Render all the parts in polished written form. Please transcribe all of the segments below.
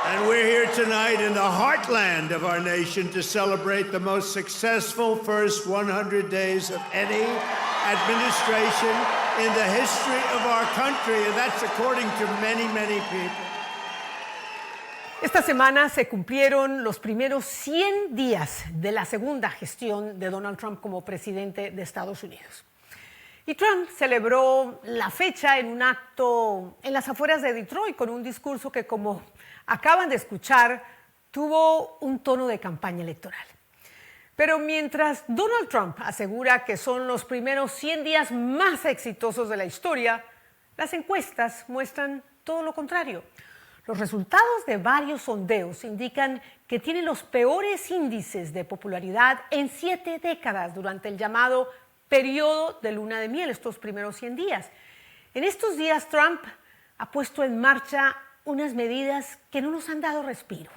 And we're here tonight in the heartland of our nation to celebrate the most successful first 100 days of any administration in the history of our country, and that's according to many, many people. Esta semana se cumplieron los primeros 100 días de la segunda gestión de Donald Trump como presidente de Estados Unidos. Y Trump celebró la fecha en un acto en las afueras de Detroit con un discurso que, como acaban de escuchar, tuvo un tono de campaña electoral. Pero mientras Donald Trump asegura que son los primeros 100 días más exitosos de la historia, las encuestas muestran todo lo contrario. Los resultados de varios sondeos indican que tiene los peores índices de popularidad en 7 décadas durante el llamado periodo de luna de miel, estos primeros 100 días. En estos días, Trump ha puesto en marcha unas medidas que no nos han dado respiro.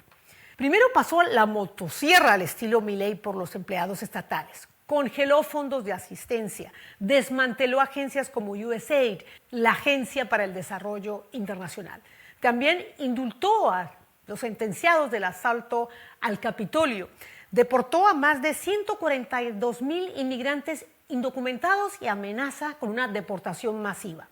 Primero pasó la motosierra al estilo Milley por los empleados estatales. Congeló fondos de asistencia, desmanteló agencias como USAID, la Agencia para el Desarrollo Internacional. También indultó a los sentenciados del asalto al Capitolio. Deportó a más de 142,000 inmigrantes indocumentados y amenaza con una deportación masiva.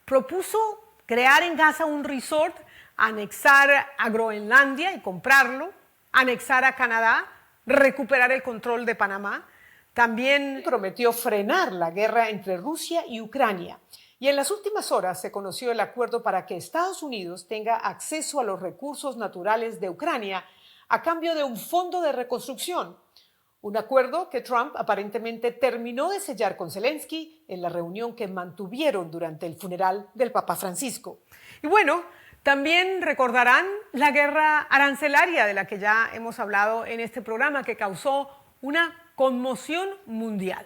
Propuso crear en Gaza un resort, anexar a Groenlandia y comprarlo, anexar a Canadá, recuperar el control de Panamá. También prometió frenar la guerra entre Rusia y Ucrania. Y en las últimas horas se conoció el acuerdo para que Estados Unidos tenga acceso a los recursos naturales de Ucrania a cambio de un fondo de reconstrucción. Un acuerdo que Trump aparentemente terminó de sellar con Zelensky en la reunión que mantuvieron durante el funeral del Papa Francisco. Y bueno, también recordarán la guerra arancelaria de la que ya hemos hablado en este programa, que causó una conmoción mundial.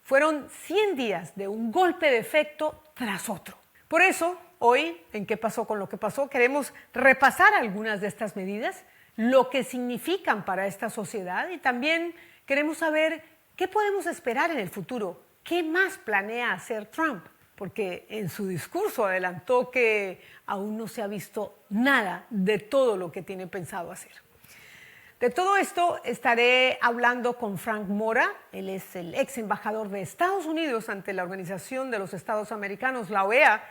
Fueron 100 días de un golpe de efecto tras otro. Por eso, hoy, en ¿Qué pasó con lo que pasó?, queremos repasar algunas de estas medidas, lo que significan para esta sociedad, y también queremos saber qué podemos esperar en el futuro, qué más planea hacer Trump, porque en su discurso adelantó que aún no se ha visto nada de todo lo que tiene pensado hacer. De todo esto estaré hablando con Frank Mora. Él es el ex embajador de Estados Unidos ante la Organización de los Estados Americanos, la OEA,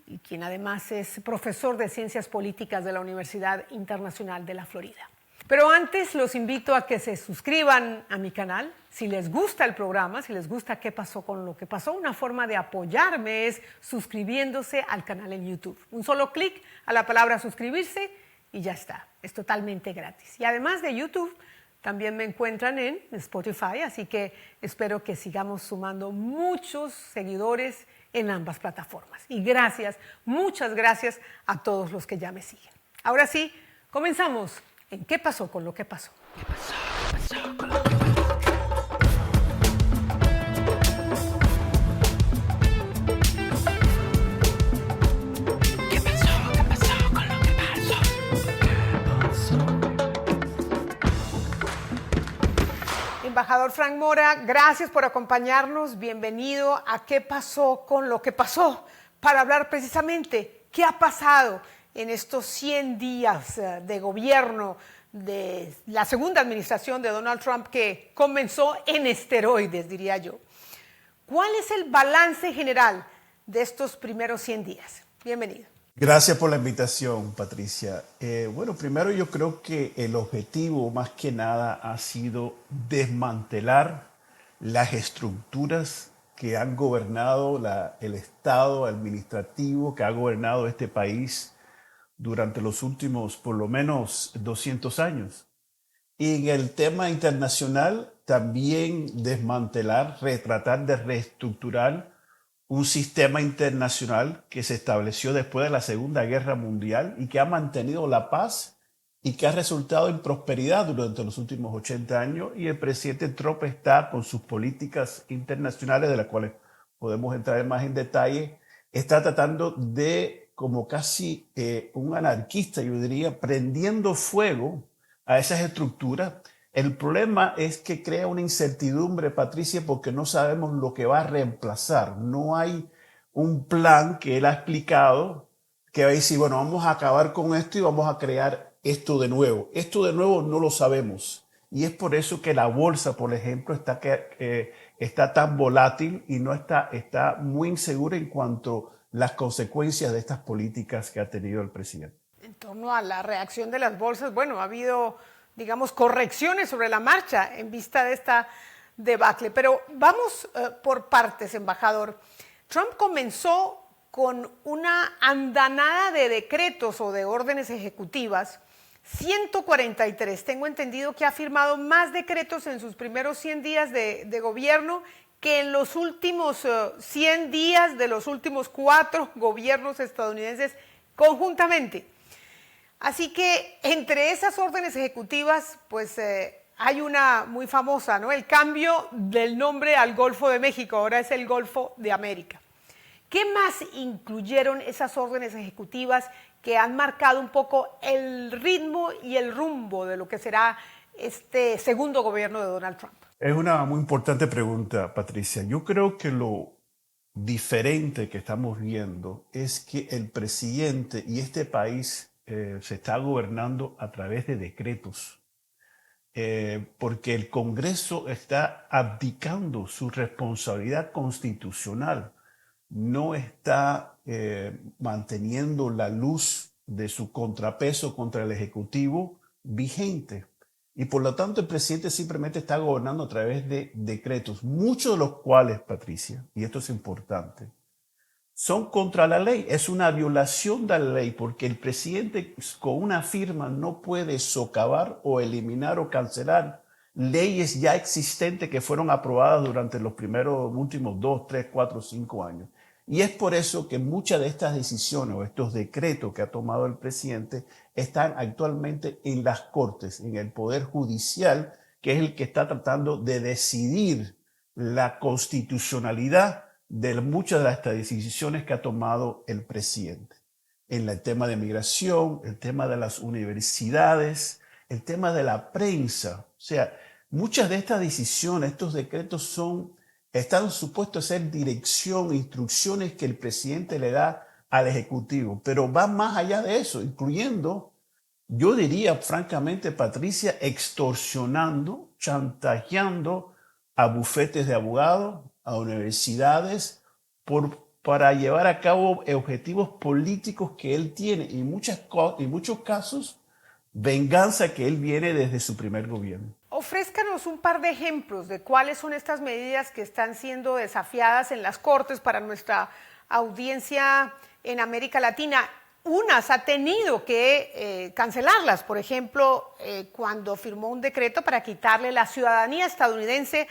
y quien además es profesor de Ciencias Políticas de la Universidad Internacional de la Florida. Pero antes los invito a que se suscriban a mi canal. Si les gusta el programa, si les gusta ¿Qué pasó con lo que pasó?, una forma de apoyarme es suscribiéndose al canal en YouTube. Un solo clic a la palabra suscribirse y ya está. Es totalmente gratis. Y además de YouTube, también me encuentran en Spotify, así que espero que sigamos sumando muchos seguidores en ambas plataformas. Y gracias, muchas gracias a todos los que ya me siguen. Ahora sí, comenzamos en ¿Qué pasó con lo que pasó? ¿Qué pasó con lo que pasó? Embajador Frank Mora, gracias por acompañarnos. Bienvenido a ¿Qué pasó con lo que pasó?, para hablar precisamente qué ha pasado en estos 100 días de gobierno de la segunda administración de Donald Trump, que comenzó en esteroides, diría yo. ¿Cuál es el balance general de estos primeros 100 días? Bienvenido. Gracias por la invitación, Patricia. Bueno, primero yo creo que el objetivo más que nada ha sido desmantelar las estructuras que han gobernado el Estado administrativo, que ha gobernado este país durante los últimos por lo menos 200 años. Y en el tema internacional también desmantelar, tratar de reestructurar un sistema internacional que se estableció después de la Segunda Guerra Mundial y que ha mantenido la paz y que ha resultado en prosperidad durante los últimos 80 años. Y el presidente Trump está con sus políticas internacionales, de las cuales podemos entrar más en detalle, está tratando de, como casi un anarquista, yo diría, prendiendo fuego a esas estructuras. El problema es que crea una incertidumbre, Patricia, porque no sabemos lo que va a reemplazar. No hay un plan que él ha explicado que va a decir, bueno, vamos a acabar con esto y vamos a crear esto de nuevo. Esto de nuevo no lo sabemos. Y es por eso que la bolsa, por ejemplo, está tan volátil y no está muy insegura en cuanto a las consecuencias de estas políticas que ha tenido el presidente. En torno a la reacción de las bolsas, bueno, ha habido, digamos, correcciones sobre la marcha en vista de esta debacle. Pero vamos por partes, embajador. Trump comenzó con una andanada de decretos o de órdenes ejecutivas, 143. Tengo entendido que ha firmado más decretos en sus primeros 100 días de gobierno que en los últimos 100 días de los últimos 4 gobiernos estadounidenses conjuntamente. Así que entre esas órdenes ejecutivas, pues hay una muy famosa, ¿no? El cambio del nombre al Golfo de México, ahora es el Golfo de América. ¿Qué más incluyeron esas órdenes ejecutivas que han marcado un poco el ritmo y el rumbo de lo que será este segundo gobierno de Donald Trump? Es una muy importante pregunta, Patricia. Yo creo que lo diferente que estamos viendo es que el presidente y este país se está gobernando a través de decretos, porque el Congreso está abdicando su responsabilidad constitucional, no está manteniendo la luz de su contrapeso contra el Ejecutivo vigente. Y por lo tanto el presidente simplemente está gobernando a través de decretos, muchos de los cuales, Patricia, y esto es importante, son contra la ley. Es una violación de la ley porque el presidente con una firma no puede socavar o eliminar o cancelar leyes ya existentes que fueron aprobadas durante los últimos 2, 3, 4, 5 años. Y es por eso que muchas de estas decisiones o estos decretos que ha tomado el presidente están actualmente en las Cortes, en el Poder Judicial, que es el que está tratando de decidir la constitucionalidad de muchas de estas decisiones que ha tomado el presidente. En el tema de migración, el tema de las universidades, el tema de la prensa. O sea, muchas de estas decisiones, estos decretos están supuestos a ser dirección, instrucciones que el presidente le da al Ejecutivo, pero va más allá de eso, incluyendo, yo diría francamente, Patricia, extorsionando, chantajeando a bufetes de abogados, a universidades, para llevar a cabo objetivos políticos que él tiene, y en muchos casos, venganza que él viene desde su primer gobierno. Ofrézcanos un par de ejemplos de cuáles son estas medidas que están siendo desafiadas en las Cortes para nuestra audiencia en América Latina. Unas ha tenido que cancelarlas, por ejemplo, cuando firmó un decreto para quitarle la ciudadanía estadounidense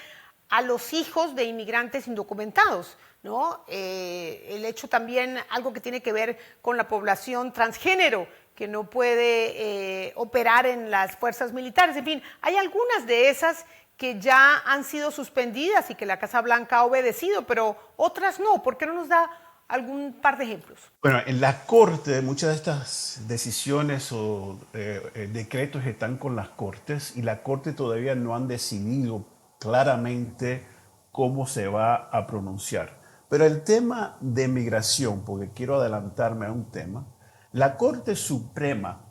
a los hijos de inmigrantes indocumentados, ¿no? El hecho también, algo que tiene que ver con la población transgénero, que no puede operar en las fuerzas militares. En fin, hay algunas de esas que ya han sido suspendidas y que la Casa Blanca ha obedecido, pero otras no. ¿Por qué no nos da algún par de ejemplos? Bueno, en la Corte muchas de estas decisiones o decretos están con las Cortes y la Corte todavía no han decidido claramente cómo se va a pronunciar. Pero el tema de migración, porque quiero adelantarme a un tema, la Corte Suprema,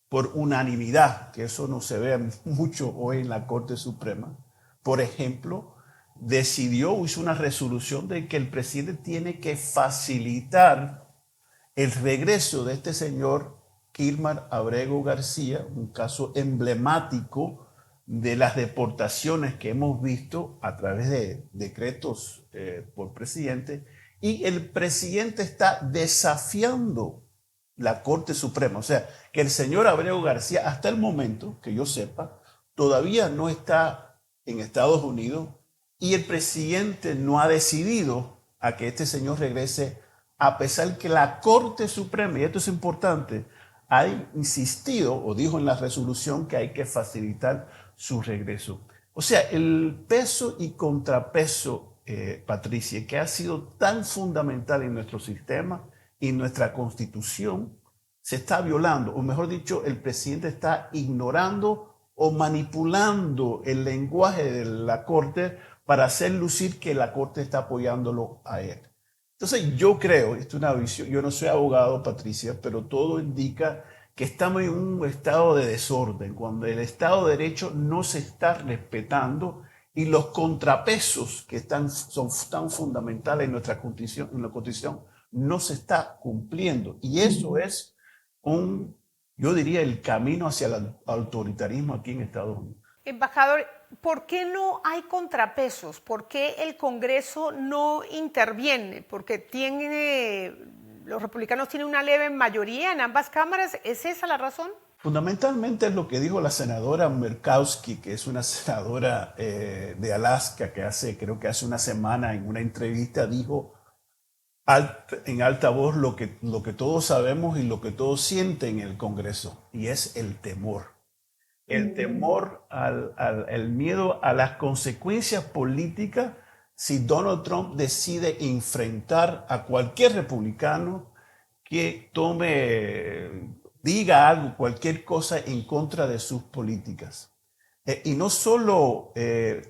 por unanimidad, que eso no se ve mucho hoy en la Corte Suprema, por ejemplo, hizo una resolución de que el presidente tiene que facilitar el regreso de este señor Kilmer Abrego García, un caso emblemático de las deportaciones que hemos visto a través de decretos por presidente, y el presidente está desafiando la Corte Suprema. O sea, que el señor Abrego García, hasta el momento, que yo sepa, todavía no está en Estados Unidos y el presidente no ha decidido a que este señor regrese, a pesar que la Corte Suprema, y esto es importante, ha insistido o dijo en la resolución que hay que facilitar su regreso. O sea, el peso y contrapeso, Patricia, que ha sido tan fundamental en nuestro sistema y nuestra Constitución, se está violando, o mejor dicho, el presidente está ignorando o manipulando el lenguaje de la Corte para hacer lucir que la Corte está apoyándolo a él. Entonces yo creo, esto es una visión, yo no soy abogado, Patricia, pero todo indica que estamos en un estado de desorden, cuando el Estado de Derecho no se está respetando y los contrapesos que son tan fundamentales en la Constitución no se está cumpliendo. Y eso es yo diría, el camino hacia el autoritarismo aquí en Estados Unidos. Embajador, ¿por qué no hay contrapesos? ¿Por qué el Congreso no interviene? Porque los republicanos tienen una leve mayoría en ambas cámaras. ¿Es esa la razón? Fundamentalmente es lo que dijo la senadora Murkowski, que es una senadora de Alaska, creo que hace una semana en una entrevista dijo en alta voz lo que todos sabemos y lo que todos sienten en el Congreso, y es el temor. El temor, el miedo a las consecuencias políticas si Donald Trump decide enfrentar a cualquier republicano que diga algo, cualquier cosa en contra de sus políticas. Y no solo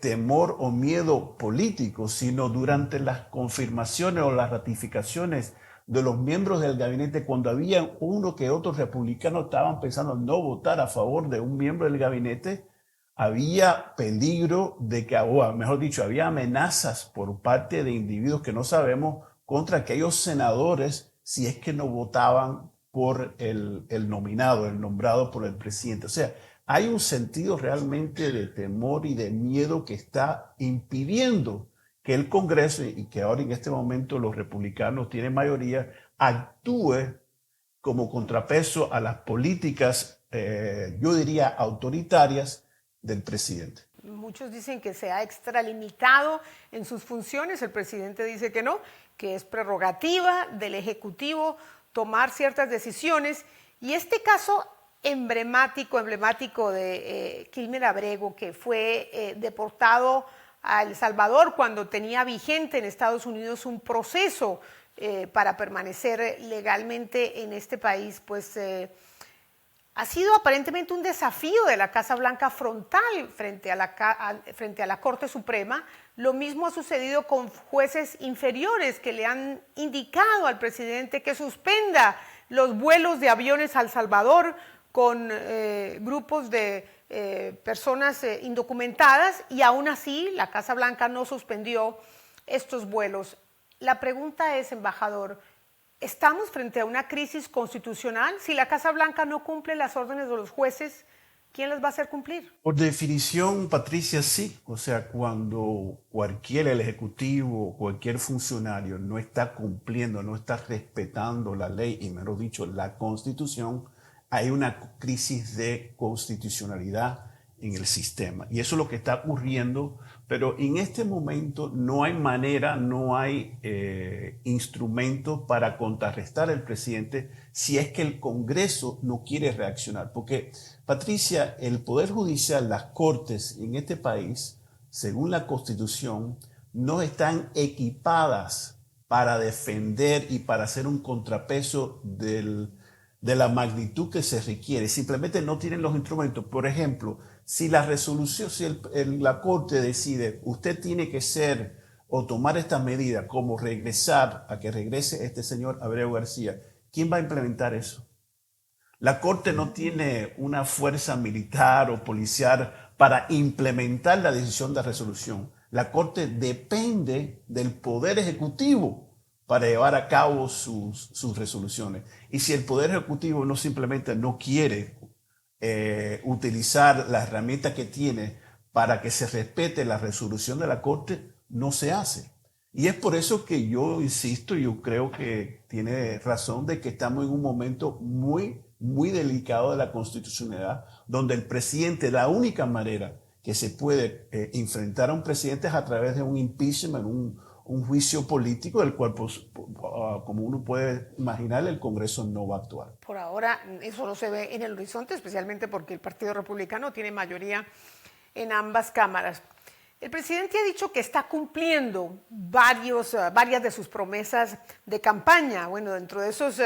temor o miedo político, sino durante las confirmaciones o las ratificaciones de los miembros del gabinete, cuando había uno que otros republicanos estaban pensando no votar a favor de un miembro del gabinete, había peligro de que, o mejor dicho, había amenazas por parte de individuos que no sabemos contra aquellos senadores si es que no votaban por el nominado, el nombrado por el presidente. O sea, hay un sentido realmente de temor y de miedo que está impidiendo que el Congreso, y que ahora en este momento los republicanos tienen mayoría, actúe como contrapeso a las políticas, yo diría, autoritarias del presidente. Muchos dicen que se ha extralimitado en sus funciones. El presidente dice que no, que es prerrogativa del Ejecutivo tomar ciertas decisiones. Y este caso emblemático de Kilmer Abrego, que fue deportado a El Salvador cuando tenía vigente en Estados Unidos un proceso para permanecer legalmente en este país, pues ha sido aparentemente un desafío de la Casa Blanca frontal frente a la Corte Suprema. Lo mismo ha sucedido con jueces inferiores que le han indicado al presidente que suspenda los vuelos de aviones a El Salvador con grupos de personas indocumentadas, y aún así la Casa Blanca no suspendió estos vuelos. La pregunta es, embajador, ¿estamos frente a una crisis constitucional? Si la Casa Blanca no cumple las órdenes de los jueces, ¿quién las va a hacer cumplir? Por definición, Patricia, sí. O sea, cuando el ejecutivo, cualquier funcionario no está cumpliendo, no está respetando la ley y, mejor dicho, la Constitución, hay una crisis de constitucionalidad en el sistema. Y eso es lo que está ocurriendo, pero en este momento no hay manera, no hay instrumento para contrarrestar al presidente si es que el Congreso no quiere reaccionar. Porque, Patricia, el Poder Judicial, las Cortes en este país, según la Constitución, no están equipadas para defender y para hacer un contrapeso de la magnitud que se requiere. Simplemente no tienen los instrumentos. Por ejemplo, si la resolución, la Corte decide, usted tiene que ser o tomar esta medida como que regrese este señor Abreu García, ¿quién va a implementar eso? La Corte no tiene una fuerza militar o policial para implementar la decisión de resolución. La Corte depende del Poder Ejecutivo para llevar a cabo sus resoluciones. Y si el Poder Ejecutivo simplemente no quiere utilizar la herramienta que tiene para que se respete la resolución de la Corte, no se hace. Y es por eso que yo insisto, yo creo que tiene razón de que estamos en un momento muy, muy delicado de la constitucionalidad, donde el presidente, la única manera que se puede enfrentar a un presidente es a través de un impeachment, un juicio político del cual, pues, como uno puede imaginar, el Congreso no va a actuar. Por ahora eso no se ve en el horizonte, especialmente porque el Partido Republicano tiene mayoría en ambas cámaras. El presidente ha dicho que está cumpliendo varias de sus promesas de campaña. Bueno, dentro de esos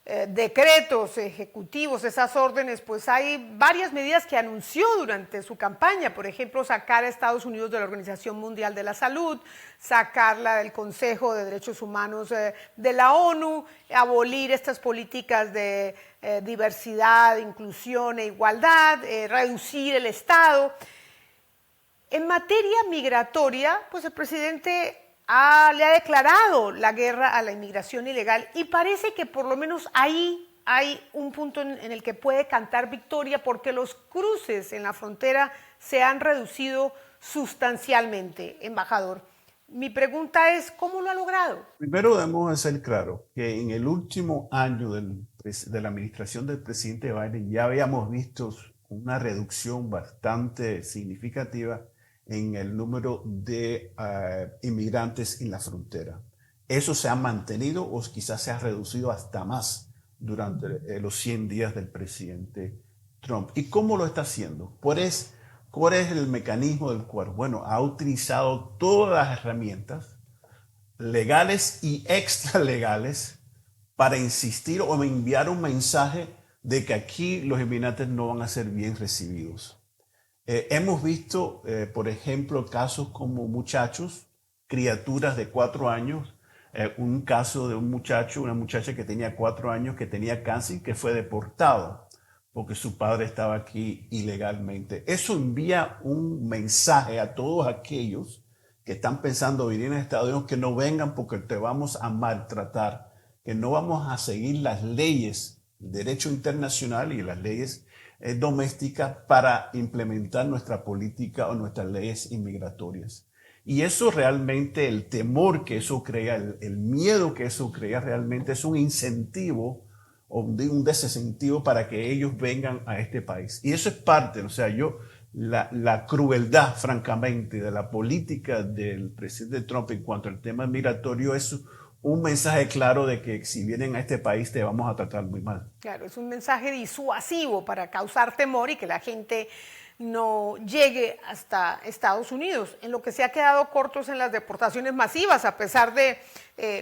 decretos ejecutivos, esas órdenes, pues hay varias medidas que anunció durante su campaña. Por ejemplo, sacar a Estados Unidos de la Organización Mundial de la Salud, sacarla del Consejo de Derechos Humanos de la ONU, abolir estas políticas de diversidad, inclusión e igualdad, reducir el Estado. En materia migratoria, pues el presidente le ha declarado la guerra a la inmigración ilegal y parece que por lo menos ahí hay un punto en el que puede cantar victoria porque los cruces en la frontera se han reducido sustancialmente, embajador. Mi pregunta es, ¿cómo lo ha logrado? Primero debemos ser claros que en el último año de la administración del presidente Biden ya habíamos visto una reducción bastante significativa en el número de inmigrantes en la frontera. Eso se ha mantenido o quizás se ha reducido hasta más durante los 100 días del presidente Trump. ¿Y cómo lo está haciendo? ¿Cuál es el mecanismo del cual? Bueno, ha utilizado todas las herramientas legales y extralegales para insistir o enviar un mensaje de que aquí los inmigrantes no van a ser bien recibidos. Hemos visto, por ejemplo, casos como muchachos, criaturas de 4 años, un caso de una muchacha que tenía 4 años, que tenía cáncer y que fue deportado porque su padre estaba aquí ilegalmente. Eso envía un mensaje a todos aquellos que están pensando venir a Estados Unidos que no vengan porque te vamos a maltratar, que no vamos a seguir las leyes, el derecho internacional y las leyes domésticas para implementar nuestra política o nuestras leyes inmigratorias. Y eso realmente, el temor que eso crea, el miedo que eso crea, realmente es un incentivo o un desincentivo para que ellos vengan a este país. Y eso es parte, o sea, la crueldad, francamente, de la política del presidente Trump en cuanto al tema migratorio es un mensaje claro de que si vienen a este país te vamos a tratar muy mal. Claro, es un mensaje disuasivo para causar temor y que la gente no llegue hasta Estados Unidos, en lo que se ha quedado cortos en las deportaciones masivas, a pesar de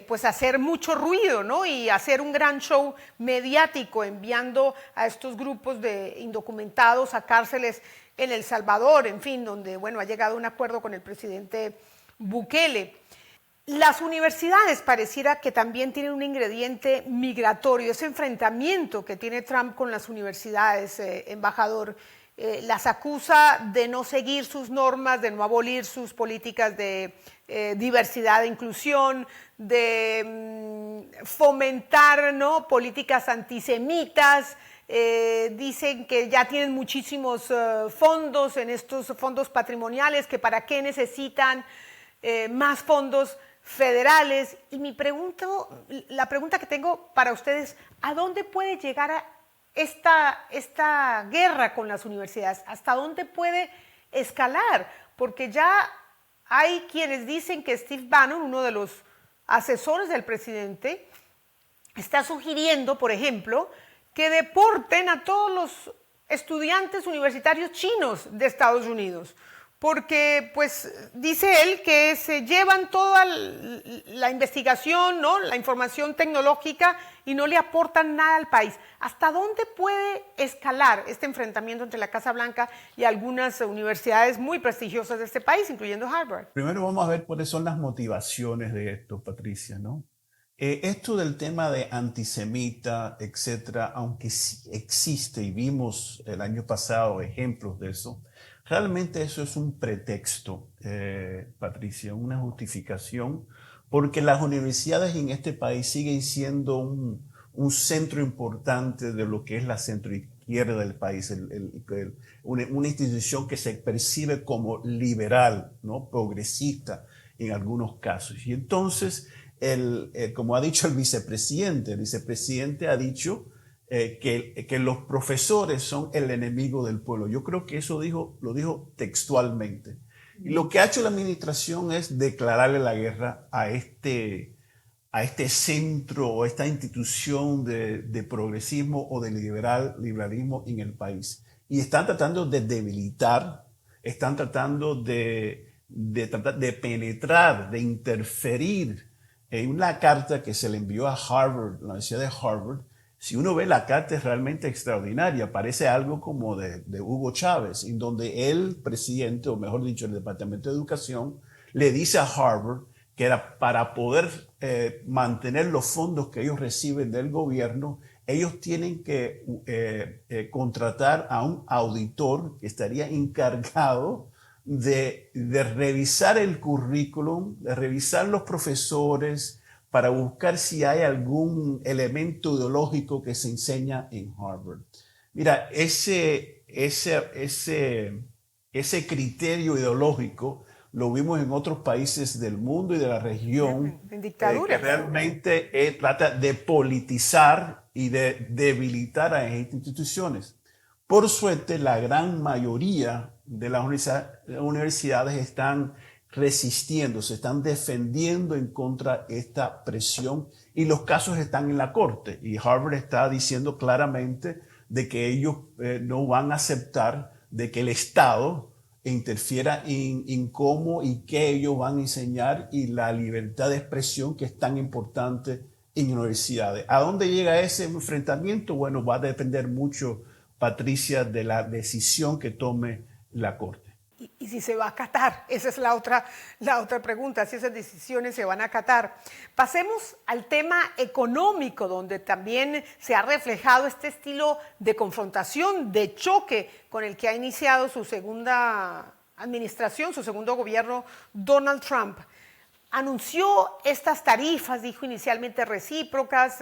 pues hacer mucho ruido, ¿no? Y hacer un gran show mediático enviando a estos grupos de indocumentados a cárceles en El Salvador, en fin, donde bueno, ha llegado a un acuerdo con el presidente Bukele. Las universidades pareciera que también tienen un ingrediente migratorio, ese enfrentamiento que tiene Trump con las universidades, embajador. Las acusa de no seguir sus normas, de no abolir sus políticas de diversidad e inclusión, de fomentar, ¿no?, políticas antisemitas. Dicen que ya tienen muchísimos fondos en estos fondos patrimoniales, que para qué necesitan más fondos federales. Y la pregunta que tengo para ustedes, ¿a dónde puede llegar esta guerra con las universidades? ¿Hasta dónde puede escalar? Porque ya hay quienes dicen que Steve Bannon, uno de los asesores del presidente, está sugiriendo, por ejemplo, que deporten a todos los estudiantes universitarios chinos de Estados Unidos, porque pues dice él que se llevan toda la investigación, ¿no?, la información tecnológica y no le aportan nada al país. ¿Hasta dónde puede escalar este enfrentamiento entre la Casa Blanca y algunas universidades muy prestigiosas de este país, incluyendo Harvard? Primero vamos a ver cuáles son las motivaciones de esto, Patricia, ¿no? Esto del tema de antisemita, etcétera, aunque sí existe y vimos el año pasado ejemplos de eso, realmente eso es un pretexto, Patricia, una justificación, porque las universidades en este país siguen siendo un centro importante de lo que es la centroizquierda del país, una institución que se percibe como liberal, ¿no?, progresista en algunos casos. Y entonces, como ha dicho el vicepresidente ha dicho que los profesores son el enemigo del pueblo. Yo creo que eso lo dijo textualmente. Y lo que ha hecho la administración es declararle la guerra a este centro o esta institución de progresismo o de liberalismo en el país. Y están tratando de debilitar, están tratando de penetrar, de interferir en una carta que se le envió a Harvard, la Universidad de Harvard, Si uno ve la carta es realmente extraordinaria, parece algo como de Hugo Chávez, en donde el presidente, o mejor dicho, el Departamento de Educación, le dice a Harvard que era para poder mantener los fondos que ellos reciben del gobierno, ellos tienen que contratar a un auditor que estaría encargado de revisar el currículum, de revisar los profesores, para buscar si hay algún elemento ideológico que se enseña en Harvard. Mira, ese criterio ideológico lo vimos en otros países del mundo y de la región, En dictaduras. que realmente trata de politizar y de debilitar a estas instituciones. Por suerte, la gran mayoría de las universidades están resistiendo, se están defendiendo en contra de esta presión y los casos están en la corte y Harvard está diciendo claramente de que ellos no van a aceptar de que el Estado interfiera en cómo y qué ellos van a enseñar y la libertad de expresión que es tan importante en universidades. ¿A dónde llega ese enfrentamiento? Bueno, va a depender mucho, Patricia, de la decisión que tome la Corte. Y si se va a acatar, esa es la otra pregunta, si esas decisiones se van a acatar. Pasemos al tema económico, donde también se ha reflejado este estilo de confrontación, de choque con el que ha iniciado su segunda administración, su segundo gobierno, Donald Trump. Anunció estas tarifas, dijo inicialmente recíprocas,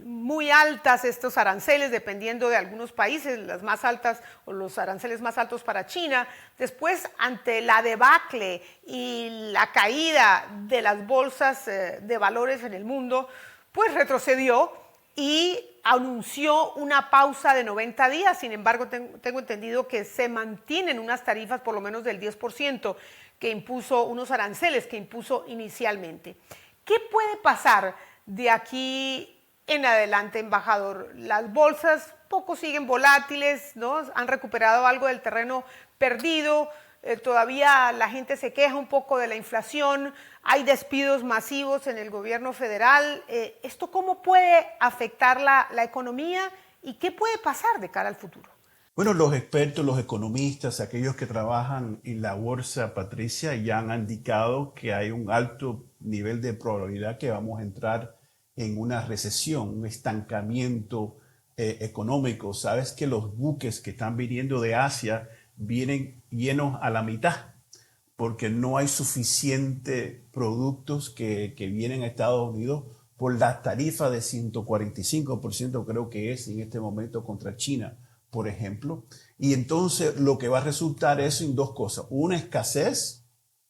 muy altas, estos aranceles, dependiendo de algunos países, las más altas o los aranceles más altos para China. Después, ante la debacle y la caída de las bolsas de valores en el mundo, pues retrocedió y anunció una pausa de 90 días. Sin embargo, tengo entendido que se mantienen unas tarifas por lo menos del 10% que impuso, unos aranceles que impuso inicialmente. ¿Qué puede pasar de aquí en adelante, embajador? Las bolsas poco siguen volátiles, ¿no? Han recuperado algo del terreno perdido, todavía la gente se queja un poco de la inflación, hay despidos masivos en el gobierno federal. ¿Esto cómo puede afectar la economía y qué puede pasar de cara al futuro? Bueno, los expertos, los economistas, aquellos que trabajan en la bolsa, Patricia, ya han indicado que hay un alto nivel de probabilidad que vamos a entrar en una recesión, un estancamiento económico. Sabes que los buques que están viniendo de Asia vienen llenos a la mitad porque no hay suficientes productos que vienen a Estados Unidos por la tarifa de 145%, creo que es en este momento contra China, por ejemplo. Y entonces lo que va a resultar es en dos cosas: una escasez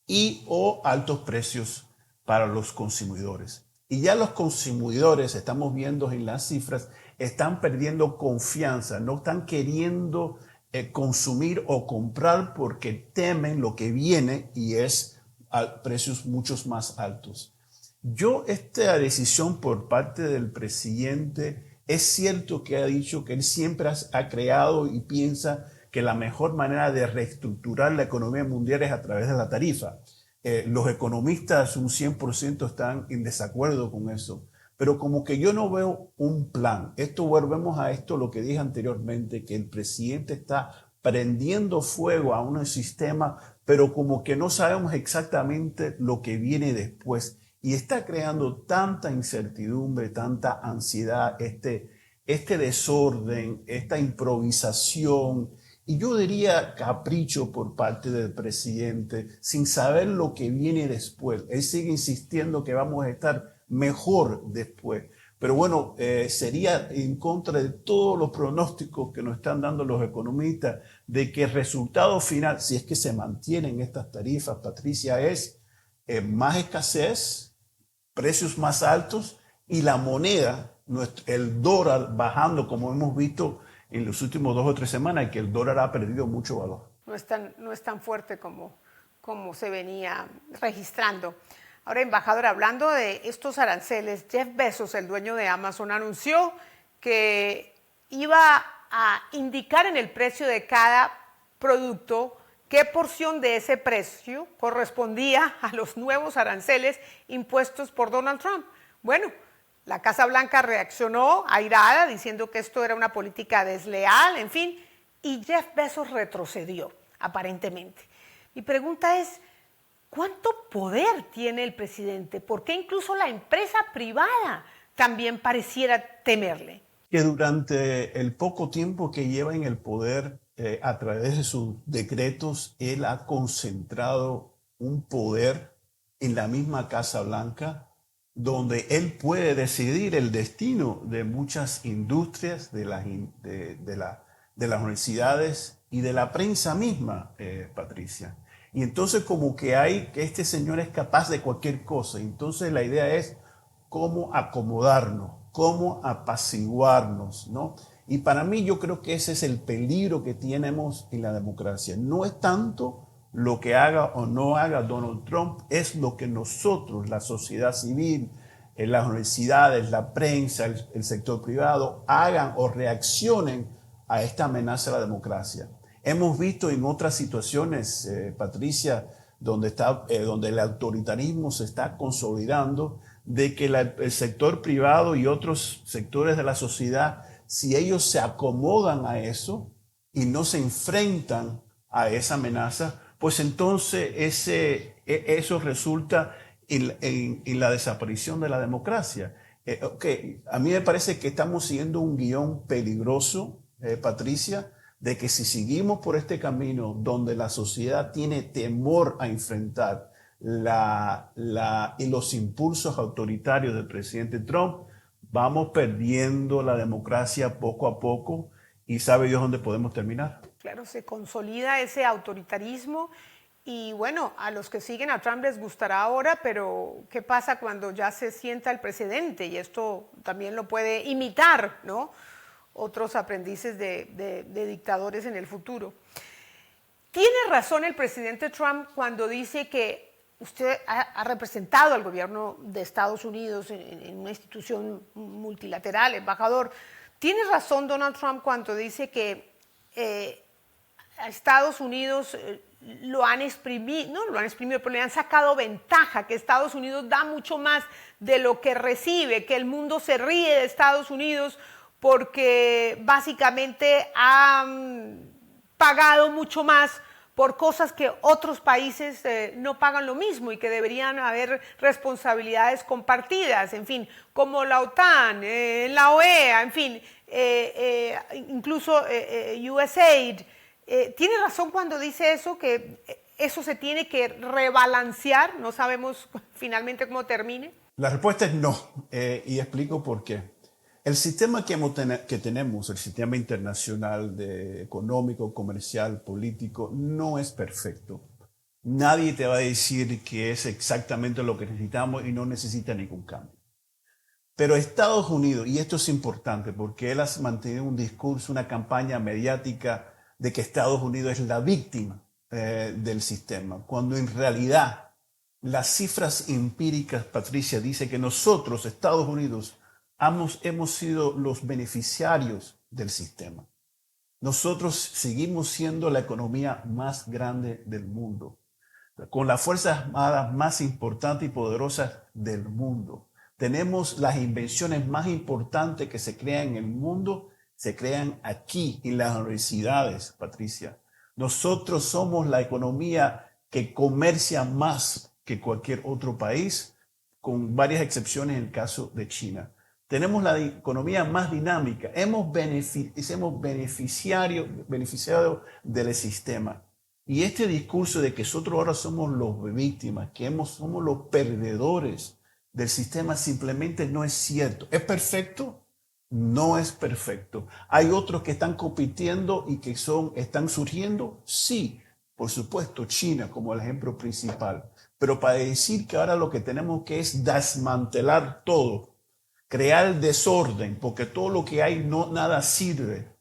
y o altos precios para los consumidores. Y ya los consumidores, estamos viendo en las cifras, están perdiendo confianza, no están queriendo consumir o comprar porque temen lo que viene y es a precios mucho más altos. Esta decisión por parte del presidente, es cierto que ha dicho que él siempre ha creado y piensa que la mejor manera de reestructurar la economía mundial es a través de la tarifa. Los economistas un 100% están en desacuerdo con eso, pero como que yo no veo un plan. Volvemos a esto, lo que dije anteriormente, que el presidente está prendiendo fuego a un sistema, pero como que no sabemos exactamente lo que viene después y está creando tanta incertidumbre, tanta ansiedad, este desorden, esta improvisación, y yo diría capricho por parte del presidente, sin saber lo que viene después. Él sigue insistiendo que vamos a estar mejor después. Pero bueno, sería en contra de todos los pronósticos que nos están dando los economistas de que el resultado final, si es que se mantienen estas tarifas, Patricia, es más escasez, precios más altos y la moneda, el dólar bajando, como hemos visto en los últimos 2 o 3 semanas, que el dólar ha perdido mucho valor. No es tan fuerte como se venía registrando. Ahora, embajador, hablando de estos aranceles, Jeff Bezos, el dueño de Amazon, anunció que iba a indicar en el precio de cada producto qué porción de ese precio correspondía a los nuevos aranceles impuestos por Donald Trump. Bueno, La Casa Blanca reaccionó airada diciendo que esto era una política desleal, en fin, y Jeff Bezos retrocedió, aparentemente. Mi pregunta es, ¿cuánto poder tiene el presidente? ¿Por qué incluso la empresa privada también pareciera temerle? Que durante el poco tiempo que lleva en el poder, a través de sus decretos, él ha concentrado un poder en la misma Casa Blanca, donde él puede decidir el destino de muchas industrias, de las universidades y de la prensa misma, Patricia. Y entonces como que este señor es capaz de cualquier cosa. Entonces la idea es cómo acomodarnos, cómo apaciguarnos, ¿no? Y para mí yo creo que ese es el peligro que tenemos en la democracia. No es tanto lo que haga o no haga Donald Trump, es lo que nosotros, la sociedad civil, las universidades, la prensa, el sector privado, hagan o reaccionen a esta amenaza a la democracia. Hemos visto en otras situaciones, Patricia, donde el autoritarismo se está consolidando, de que el sector privado y otros sectores de la sociedad, si ellos se acomodan a eso y no se enfrentan a esa amenaza, pues entonces eso resulta en la desaparición de la democracia. A mí me parece que estamos siguiendo un guión peligroso, Patricia, de que si seguimos por este camino donde la sociedad tiene temor a enfrentar y los impulsos autoritarios del presidente Trump, vamos perdiendo la democracia poco a poco y sabe Dios dónde podemos terminar. Claro, se consolida ese autoritarismo y bueno, a los que siguen a Trump les gustará ahora, pero ¿qué pasa cuando ya se sienta el presidente? Y esto también lo puede imitar, ¿no? Otros aprendices de dictadores en el futuro. ¿Tiene razón el presidente Trump cuando dice que usted ha representado al gobierno de Estados Unidos en una institución multilateral, embajador? ¿Tiene razón Donald Trump cuando dice que a Estados Unidos lo han exprimido, no lo han exprimido, pero le han sacado ventaja, que Estados Unidos da mucho más de lo que recibe, que el mundo se ríe de Estados Unidos porque básicamente han pagado mucho más por cosas que otros países no pagan lo mismo y que deberían haber responsabilidades compartidas, en fin, como la OTAN, la OEA, en fin, incluso USAID. ¿Tiene razón cuando dice eso, que eso se tiene que rebalancear? No sabemos finalmente cómo termine. La respuesta es no, y explico por qué. El sistema que tenemos, el sistema internacional económico, comercial, político, no es perfecto. Nadie te va a decir que es exactamente lo que necesitamos y no necesita ningún cambio. Pero Estados Unidos, y esto es importante porque él ha mantenido un discurso, una campaña mediática de que Estados Unidos es la víctima del sistema, cuando en realidad las cifras empíricas, Patricia, dice que nosotros, Estados Unidos, hemos sido los beneficiarios del sistema. Nosotros seguimos siendo la economía más grande del mundo, con las fuerzas armadas más importantes y poderosas del mundo. Tenemos las invenciones más importantes que se crean en el mundo, se crean aquí en las universidades, Patricia. Nosotros somos la economía que comercia más que cualquier otro país, con varias excepciones en el caso de China. Tenemos la economía más dinámica, hemos beneficiado del sistema. Y este discurso de que nosotros ahora somos los víctimas, que somos los perdedores del sistema, simplemente no es cierto. ¿Es perfecto? No es perfecto. ¿Hay otros que están compitiendo y que están surgiendo? Sí, por supuesto, China como el ejemplo principal. Pero para decir que ahora lo que tenemos que es desmantelar todo, crear desorden, porque todo lo que hay nada sirve.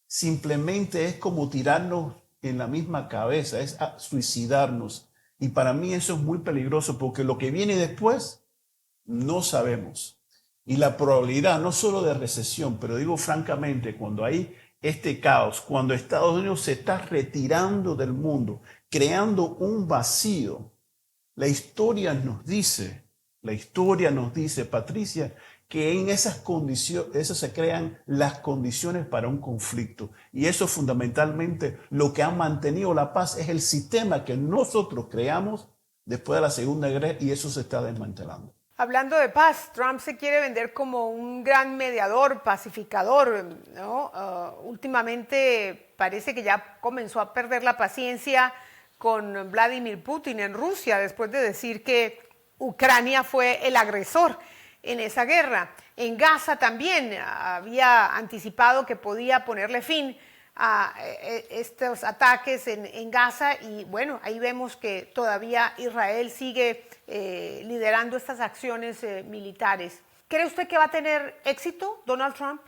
Simplemente es como tirarnos en la misma cabeza, es suicidarnos. Y para mí eso es muy peligroso porque lo que viene después no sabemos. Y la probabilidad no solo de recesión, pero digo francamente, cuando hay este caos, cuando Estados Unidos se está retirando del mundo, creando un vacío, la historia nos dice, Patricia, que en esas condiciones, eso se crean las condiciones para un conflicto. Y eso fundamentalmente lo que ha mantenido la paz es el sistema que nosotros creamos después de la Segunda Guerra y eso se está desmantelando. Hablando de paz, Trump se quiere vender como un gran mediador, pacificador, ¿no? Últimamente parece que ya comenzó a perder la paciencia con Vladimir Putin en Rusia después de decir que Ucrania fue el agresor en esa guerra. En Gaza también había anticipado que podía ponerle fin a estos ataques en Gaza y bueno, ahí vemos que todavía Israel sigue liderando estas acciones militares. ¿Cree usted que va a tener éxito Donald Trump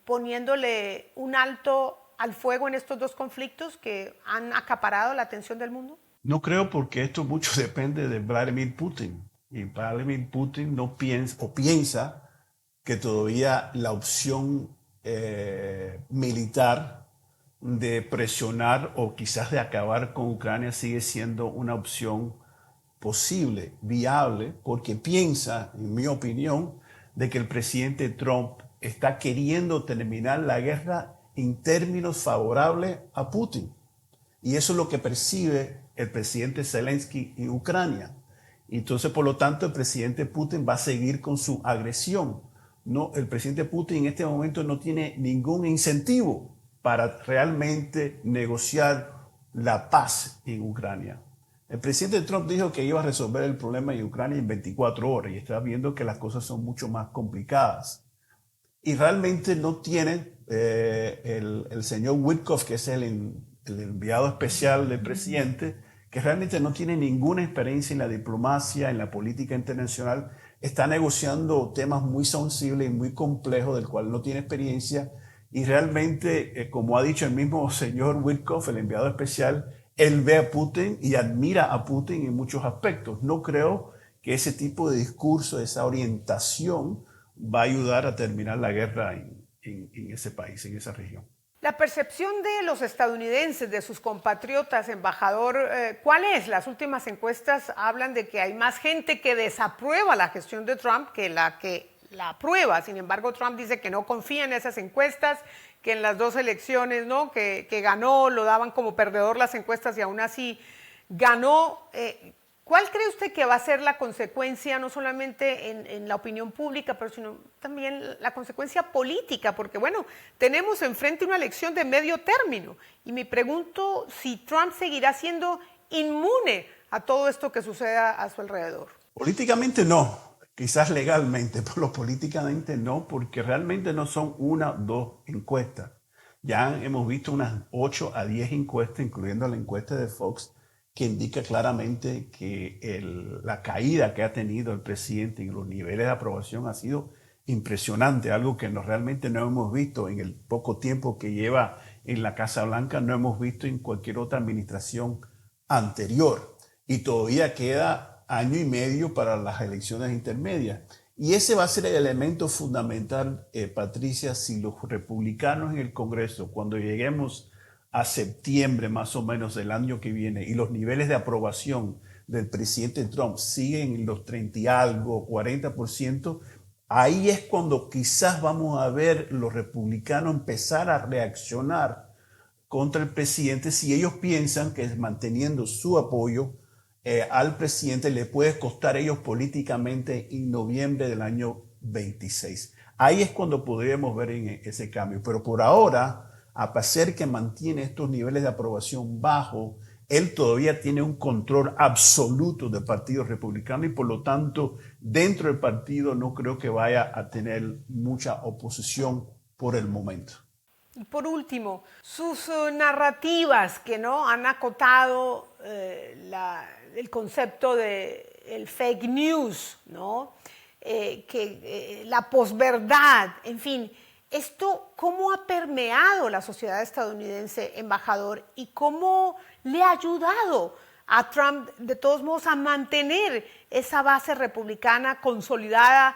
poniéndole un alto al fuego en estos dos conflictos que han acaparado la atención del mundo? No creo porque esto mucho depende de Vladimir Putin. Y Vladimir Putin no piensa que todavía la opción militar de presionar o quizás de acabar con Ucrania sigue siendo una opción posible, viable, porque piensa, en mi opinión, de que el presidente Trump está queriendo terminar la guerra en términos favorables a Putin. Y eso es lo que percibe el presidente Zelensky en Ucrania. Entonces, por lo tanto, el presidente Putin va a seguir con su agresión. No, el presidente Putin en este momento no tiene ningún incentivo para realmente negociar la paz en Ucrania. El presidente Trump dijo que iba a resolver el problema en Ucrania en 24 horas y está viendo que las cosas son mucho más complicadas. Y realmente no tiene el señor Witkoff, que es el enviado especial del presidente, que realmente no tiene ninguna experiencia en la diplomacia, en la política internacional, está negociando temas muy sensibles y muy complejos del cual no tiene experiencia y realmente, como ha dicho el mismo señor Witkoff, el enviado especial, él ve a Putin y admira a Putin en muchos aspectos. No creo que ese tipo de discurso, esa orientación va a ayudar a terminar la guerra en ese país, en esa región. La percepción de los estadounidenses, de sus compatriotas, embajador, ¿cuál es? Las últimas encuestas hablan de que hay más gente que desaprueba la gestión de Trump que la aprueba. Sin embargo, Trump dice que no confía en esas encuestas, que en las dos elecciones, ¿no? que ganó, lo daban como perdedor las encuestas y aún así ganó. ¿Cuál cree usted que va a ser la consecuencia, no solamente en la opinión pública, pero sino también la consecuencia política? Porque, bueno, tenemos enfrente una elección de medio término y me pregunto si Trump seguirá siendo inmune a todo esto que suceda a su alrededor. Políticamente no, quizás legalmente, pero políticamente no, porque realmente no son una o dos encuestas. Ya hemos visto unas 8 a 10 encuestas, incluyendo la encuesta de Fox, que indica claramente que la caída que ha tenido el presidente en los niveles de aprobación ha sido impresionante, algo que realmente no hemos visto en el poco tiempo que lleva en la Casa Blanca, no hemos visto en cualquier otra administración anterior. Y todavía queda año y medio para las elecciones intermedias. Y ese va a ser el elemento fundamental, Patricia, si los republicanos en el Congreso, cuando lleguemos a septiembre más o menos del año que viene y los niveles de aprobación del presidente Trump siguen en los 30 y algo, 40%, ahí es cuando quizás vamos a ver los republicanos empezar a reaccionar contra el presidente si ellos piensan que manteniendo su apoyo al presidente le puede costar a ellos políticamente en noviembre del año 26. Ahí es cuando podríamos ver ese cambio, pero por ahora, a pesar que mantiene estos niveles de aprobación bajos, él todavía tiene un control absoluto del Partido Republicano y por lo tanto dentro del partido no creo que vaya a tener mucha oposición por el momento. Y por último, sus narrativas que no han acotado el concepto de el fake news, ¿no? La posverdad, en fin. ¿Esto cómo ha permeado la sociedad estadounidense, embajador? ¿Y cómo le ha ayudado a Trump, de todos modos, a mantener esa base republicana consolidada,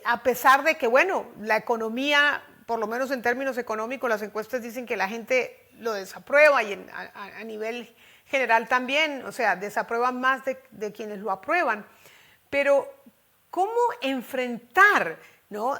a pesar de que, bueno, la economía, por lo menos en términos económicos, las encuestas dicen que la gente lo desaprueba y a nivel general también, o sea, desaprueban más de quienes lo aprueban. Pero, ¿cómo enfrentar ¿no?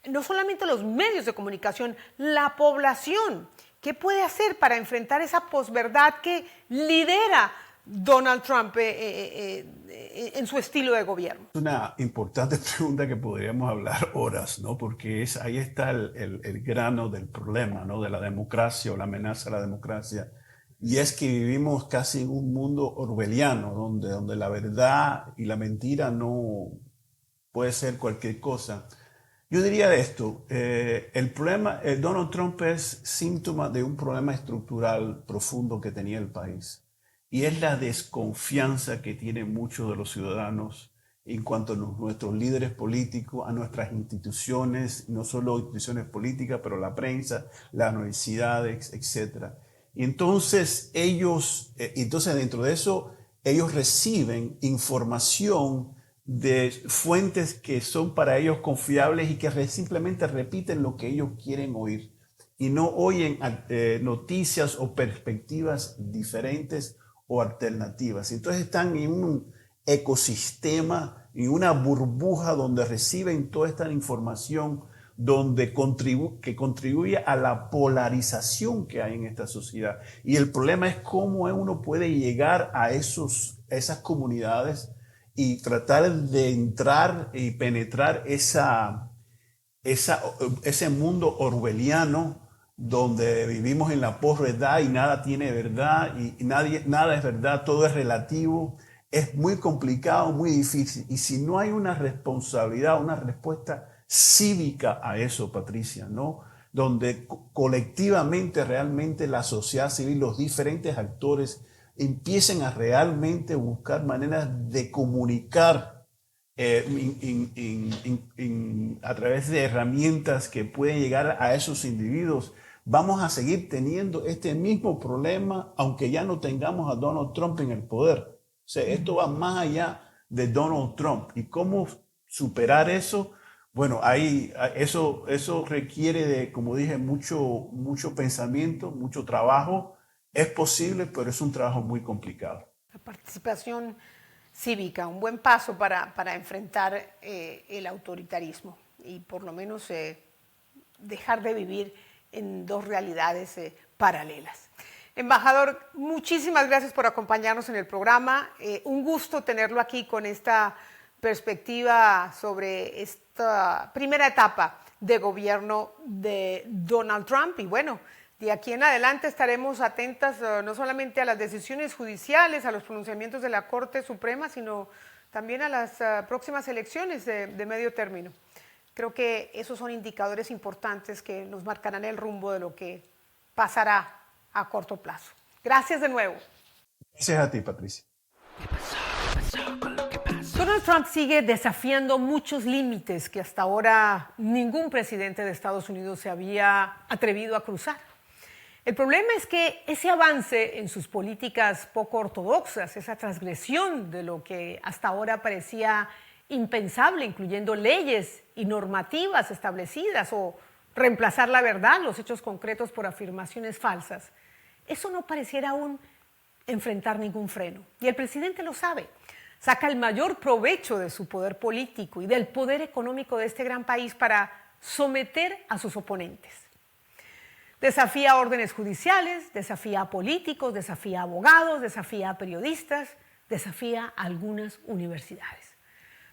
No solamente los medios de comunicación, la población. ¿Qué puede hacer para enfrentar esa posverdad que lidera Donald Trump en su estilo de gobierno? Es una importante pregunta que podríamos hablar horas, ¿no? Porque ahí está el grano del problema, ¿no? De la democracia o la amenaza a la democracia. Y es que vivimos casi en un mundo orwelliano, donde la verdad y la mentira no puede ser cualquier cosa. Yo diría esto, el problema, Donald Trump es síntoma de un problema estructural profundo que tenía el país. Y es la desconfianza que tienen muchos de los ciudadanos en cuanto a nuestros líderes políticos, a nuestras instituciones, no solo instituciones políticas, pero la prensa, las universidades, etc. Y entonces dentro de eso, ellos reciben información de fuentes que son para ellos confiables y que simplemente repiten lo que ellos quieren oír y no oyen noticias o perspectivas diferentes o alternativas. Entonces están en un ecosistema, en una burbuja donde reciben toda esta información que contribuye a la polarización que hay en esta sociedad. Y el problema es cómo uno puede llegar a esas comunidades y tratar de entrar y penetrar ese mundo orwelliano donde vivimos en la posverdad y nada tiene verdad y nada es verdad, todo es relativo. Es muy complicado, muy difícil. Y si no hay una responsabilidad, una respuesta cívica a eso, Patricia, ¿no? Donde colectivamente, realmente la sociedad civil, los diferentes actores empiecen a realmente buscar maneras de comunicar a través de herramientas que pueden llegar a esos individuos, vamos a seguir teniendo este mismo problema, aunque ya no tengamos a Donald Trump en el poder. O sea, esto va más allá de Donald Trump. ¿Y cómo superar eso? Bueno, eso requiere de, como dije, mucho pensamiento, mucho trabajo. Es posible, pero es un trabajo muy complicado. La participación cívica, un buen paso para enfrentar el autoritarismo y por lo menos dejar de vivir en dos realidades paralelas. Embajador, muchísimas gracias por acompañarnos en el programa. Un gusto tenerlo aquí con esta perspectiva sobre esta primera etapa de gobierno de Donald Trump. Y bueno, de aquí en adelante estaremos atentas no solamente a las decisiones judiciales, a los pronunciamientos de la Corte Suprema, sino también a las próximas elecciones de medio término. Creo que esos son indicadores importantes que nos marcarán el rumbo de lo que pasará a corto plazo. Gracias de nuevo. Gracias a ti, Patricia. Donald Trump sigue desafiando muchos límites que hasta ahora ningún presidente de Estados Unidos se había atrevido a cruzar. El problema es que ese avance en sus políticas poco ortodoxas, esa transgresión de lo que hasta ahora parecía impensable, incluyendo leyes y normativas establecidas o reemplazar la verdad, los hechos concretos por afirmaciones falsas, eso no pareciera aún enfrentar ningún freno. Y el presidente lo sabe. Saca el mayor provecho de su poder político y del poder económico de este gran país para someter a sus oponentes. Desafía órdenes judiciales, desafía a políticos, desafía a abogados, desafía a periodistas, desafía a algunas universidades.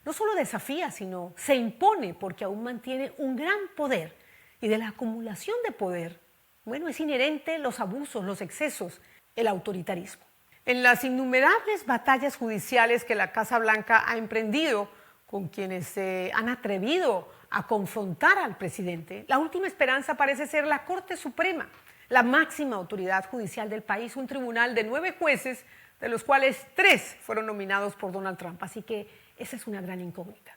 No solo desafía, sino se impone porque aún mantiene un gran poder. Y de la acumulación de poder, bueno, es inherente los abusos, los excesos, el autoritarismo. En las innumerables batallas judiciales que la Casa Blanca ha emprendido con quienes se han atrevido a confrontar al presidente, la última esperanza parece ser la Corte Suprema, la máxima autoridad judicial del país, un tribunal de 9 jueces, de los cuales 3 fueron nominados por Donald Trump. Así que esa es una gran incógnita.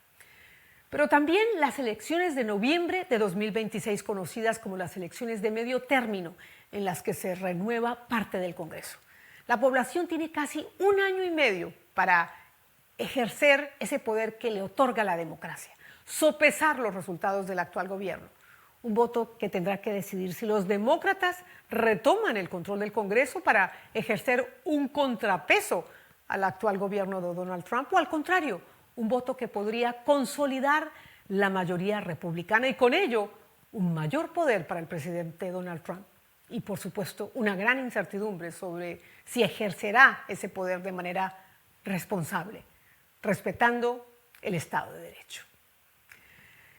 Pero también las elecciones de noviembre de 2026, conocidas como las elecciones de medio término, en las que se renueva parte del Congreso. La población tiene casi 1 año y medio para ejercer ese poder que le otorga la democracia, sopesar los resultados del actual gobierno. Un voto que tendrá que decidir si los demócratas retoman el control del Congreso para ejercer un contrapeso al actual gobierno de Donald Trump o al contrario, un voto que podría consolidar la mayoría republicana y con ello un mayor poder para el presidente Donald Trump y, por supuesto, una gran incertidumbre sobre si ejercerá ese poder de manera responsable, respetando el Estado de Derecho.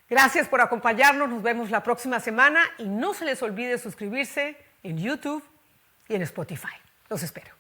Gracias por acompañarnos, nos vemos la próxima semana y no se les olvide suscribirse en YouTube y en Spotify. Los espero.